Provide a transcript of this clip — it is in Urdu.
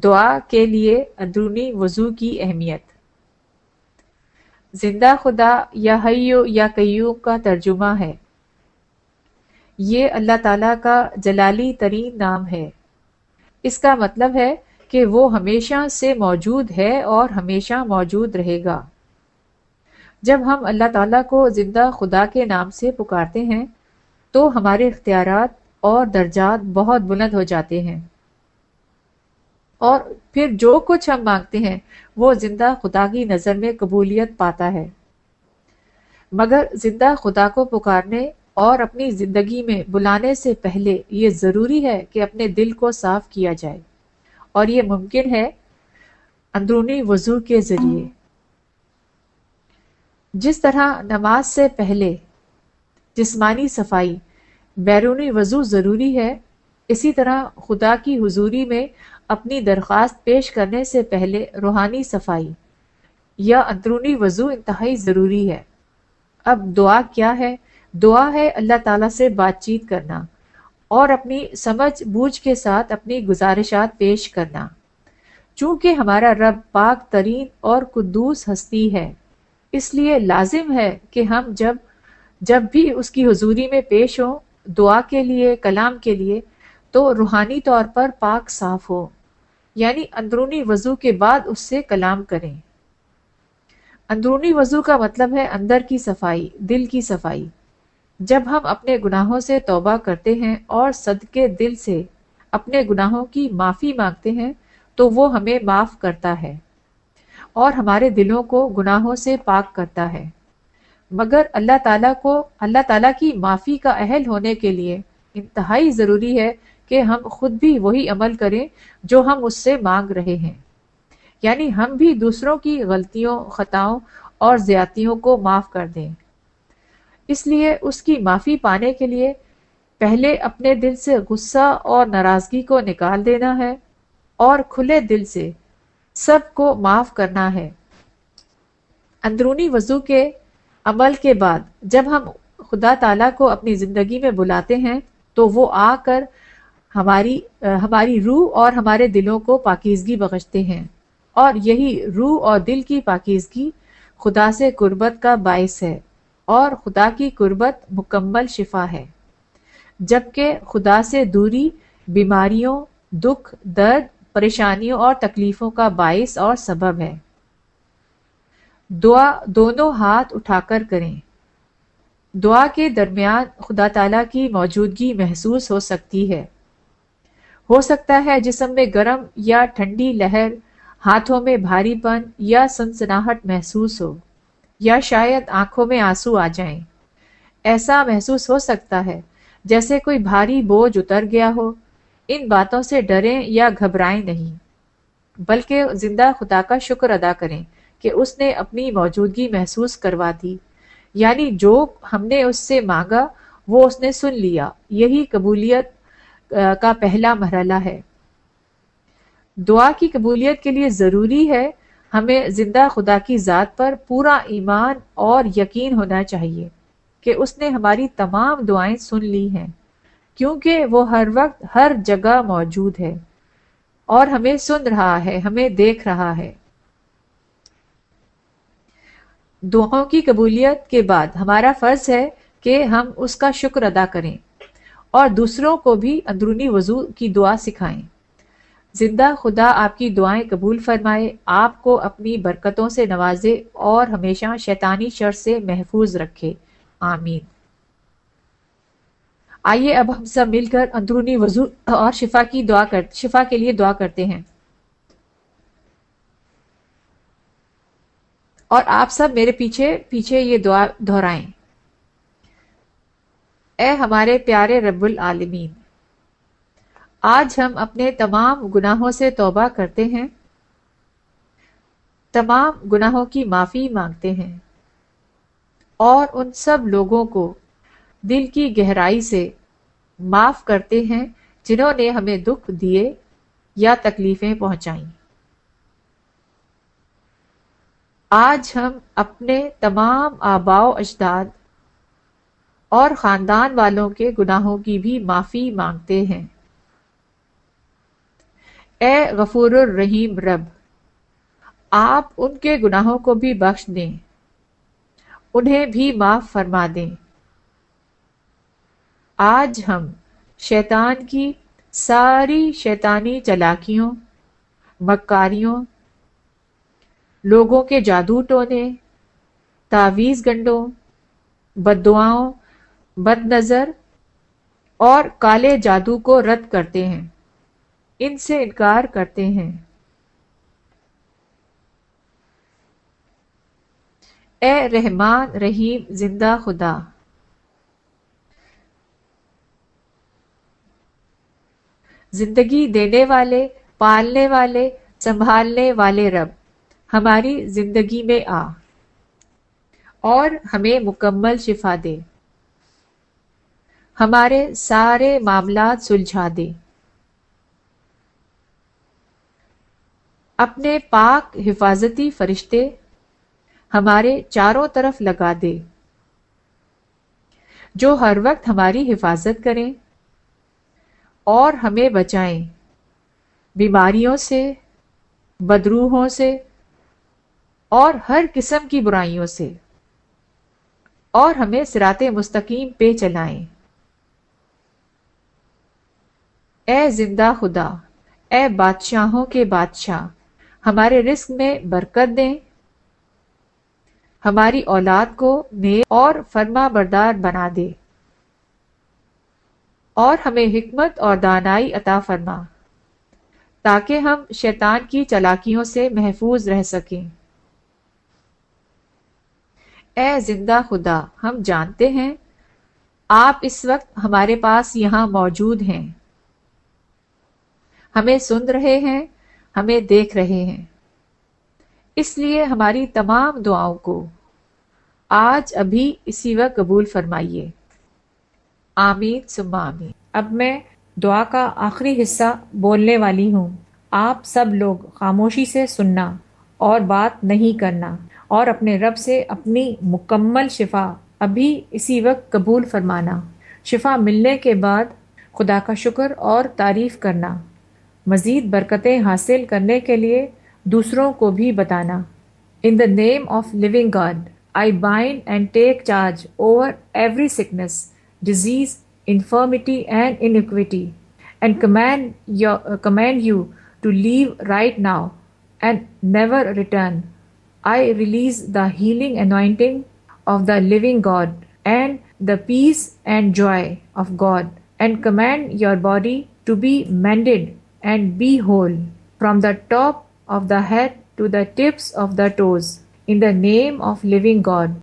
دعا کے لیے اندرونی وضو کی اہمیت۔ زندہ خدا یا حی یا قیوم کا ترجمہ ہے۔ یہ اللہ تعالیٰ کا جلالی ترین نام ہے۔ اس کا مطلب ہے کہ وہ ہمیشہ سے موجود ہے اور ہمیشہ موجود رہے گا۔ جب ہم اللہ تعالیٰ کو زندہ خدا کے نام سے پکارتے ہیں تو ہمارے اختیارات اور درجات بہت بلند ہو جاتے ہیں، اور پھر جو کچھ ہم مانگتے ہیں وہ زندہ خدا کی نظر میں قبولیت پاتا ہے۔ مگر زندہ خدا کو پکارنے اور اپنی زندگی میں بلانے سے پہلے یہ ضروری ہے کہ اپنے دل کو صاف کیا جائے، اور یہ ممکن ہے اندرونی وضو کے ذریعے۔ جس طرح نماز سے پہلے جسمانی صفائی بیرونی وضو ضروری ہے، اسی طرح خدا کی حضوری میں اپنی درخواست پیش کرنے سے پہلے روحانی صفائی یا اندرونی وضو انتہائی ضروری ہے۔ اب دعا کیا ہے؟ دعا ہے اللہ تعالیٰ سے بات چیت کرنا اور اپنی سمجھ بوجھ کے ساتھ اپنی گزارشات پیش کرنا۔ چونکہ ہمارا رب پاک ترین اور قدوس ہستی ہے، اس لیے لازم ہے کہ ہم جب بھی اس کی حضوری میں پیش ہوں دعا کے لیے، کلام کے لیے، تو روحانی طور پر پاک صاف ہو، یعنی اندرونی وضو کے بعد اس سے کلام کریں۔ اندرونی وضو کا مطلب ہے اندر کی صفائی، دل کی صفائی۔ جب ہم اپنے گناہوں سے توبہ کرتے ہیں اور صدقے دل سے اپنے گناہوں کی معافی مانگتے ہیں تو وہ ہمیں معاف کرتا ہے اور ہمارے دلوں کو گناہوں سے پاک کرتا ہے۔ مگر اللہ تعالیٰ کی معافی کا اہل ہونے کے لیے انتہائی ضروری ہے کہ ہم خود بھی وہی عمل کریں جو ہم اس سے مانگ رہے ہیں، یعنی ہم بھی دوسروں کی غلطیوں، خطاؤں اور زیادتیوں کو معاف کر دیں۔ اس لیے اس کی معافی پانے کے لیے پہلے اپنے دل سے غصہ اور ناراضگی کو نکال دینا ہے اور کھلے دل سے سب کو معاف کرنا ہے۔ اندرونی وضو کے عمل کے بعد جب ہم خدا تعالیٰ کو اپنی زندگی میں بلاتے ہیں تو وہ آ کر ہماری روح اور ہمارے دلوں کو پاکیزگی بخشتے ہیں، اور یہی روح اور دل کی پاکیزگی خدا سے قربت کا باعث ہے، اور خدا کی قربت مکمل شفا ہے، جبکہ خدا سے دوری بیماریوں، دکھ، درد، پریشانیوں اور تکلیفوں کا باعث اور سبب ہے۔ دعا دونوں ہاتھ اٹھا کر کریں۔ دعا کے درمیان خدا تعالیٰ کی موجودگی محسوس ہو سکتی ہے۔ ہو سکتا ہے جسم میں گرم یا ٹھنڈی لہر، ہاتھوں میں بھاری پن یا سنسناہٹ محسوس ہو، یا شاید آنکھوں میں آنسو آ جائیں۔ ایسا محسوس ہو سکتا ہے جیسے کوئی بھاری بوجھ اتر گیا ہو۔ ان باتوں سے ڈریں یا گھبرائیں نہیں، بلکہ زندہ خدا کا شکر ادا کریں کہ اس نے اپنی موجودگی محسوس کروا دی، یعنی جو ہم نے اس سے مانگا وہ اس نے سن لیا۔ یہی قبولیت کا پہلا مرحلہ ہے۔ دعا کی قبولیت کے لیے ضروری ہے ہمیں زندہ خدا کی ذات پر پورا ایمان اور یقین ہونا چاہیے کہ اس نے ہماری تمام دعائیں سن لی ہیں، کیونکہ وہ ہر وقت ہر جگہ موجود ہے اور ہمیں سن رہا ہے، ہمیں دیکھ رہا ہے۔ دعاؤں کی قبولیت کے بعد ہمارا فرض ہے کہ ہم اس کا شکر ادا کریں اور دوسروں کو بھی اندرونی وضو کی دعا سکھائیں۔ زندہ خدا آپ کی دعائیں قبول فرمائے، آپ کو اپنی برکتوں سے نوازے اور ہمیشہ شیطانی شر سے محفوظ رکھے، آمین۔ آئیے اب ہم سب مل کر اندرونی وضو اور شفا کے لیے دعا کرتے ہیں، اور آپ سب میرے پیچھے یہ دعا دہرائیں۔ اے ہمارے پیارے رب العالمین، آج ہم اپنے تمام گناہوں سے توبہ کرتے ہیں، تمام گناہوں کی معافی مانگتے ہیں، اور ان سب لوگوں کو دل کی گہرائی سے معاف کرتے ہیں جنہوں نے ہمیں دکھ دیے یا تکلیفیں پہنچائیں۔ آج ہم اپنے تمام آباء و اجداد اور خاندان والوں کے گناہوں کی بھی معافی مانگتے ہیں۔ اے غفور الرحیم رب، آپ ان کے گناہوں کو بھی بخش دیں، انہیں بھی معاف فرما دیں۔ آج ہم شیطان کی ساری شیطانی چالاکیوں، مکاریوں، لوگوں کے جادو ٹونے، تعویذ گنڈوں، بد دعاؤں، بد نظر اور کالے جادو کو رد کرتے ہیں، ان سے انکار کرتے ہیں۔ اے رحمان رحیم زندہ خدا، زندگی دینے والے، پالنے والے، سنبھالنے والے رب، ہماری زندگی میں آ اور ہمیں مکمل شفا دے، ہمارے سارے معاملات سلجھا دے، اپنے پاک حفاظتی فرشتے ہمارے چاروں طرف لگا دے، جو ہر وقت ہماری حفاظت کریں اور ہمیں بچائیں بیماریوں سے، بدروحوں سے اور ہر قسم کی برائیوں سے، اور ہمیں صراط مستقیم پہ چلائیں۔ اے زندہ خدا، اے بادشاہوں کے بادشاہ، ہمارے رزق میں برکت دیں، ہماری اولاد کو نیک اور فرما بردار بنا دے، اور ہمیں حکمت اور دانائی عطا فرما، تاکہ ہم شیطان کی چالاکیوں سے محفوظ رہ سکیں۔ اے زندہ خدا، ہم جانتے ہیں آپ اس وقت ہمارے پاس یہاں موجود ہیں، ہمیں سن رہے ہیں، ہمیں دیکھ رہے ہیں، اس لیے ہماری تمام دعاؤں کو آج ابھی اسی وقت قبول فرمائیے۔ آمین ثم آمین۔ اب میں دعا کا آخری حصہ بولنے والی ہوں۔ آپ سب لوگ خاموشی سے سننا اور بات نہیں کرنا، اور اپنے رب سے اپنی مکمل شفا ابھی اسی وقت قبول فرمانا۔ شفا ملنے کے بعد خدا کا شکر اور تعریف کرنا، مزید برکتیں حاصل کرنے کے لیے دوسروں کو بھی بتانا۔ In the name of living God, I bind and take charge over every sickness, disease, infirmity and iniquity, and command you to leave right now and never return. I release the healing anointing of the living God and the peace and joy of God, and command your body to be mended and be whole from the top of the head to the tips of the toes, in the name of living God.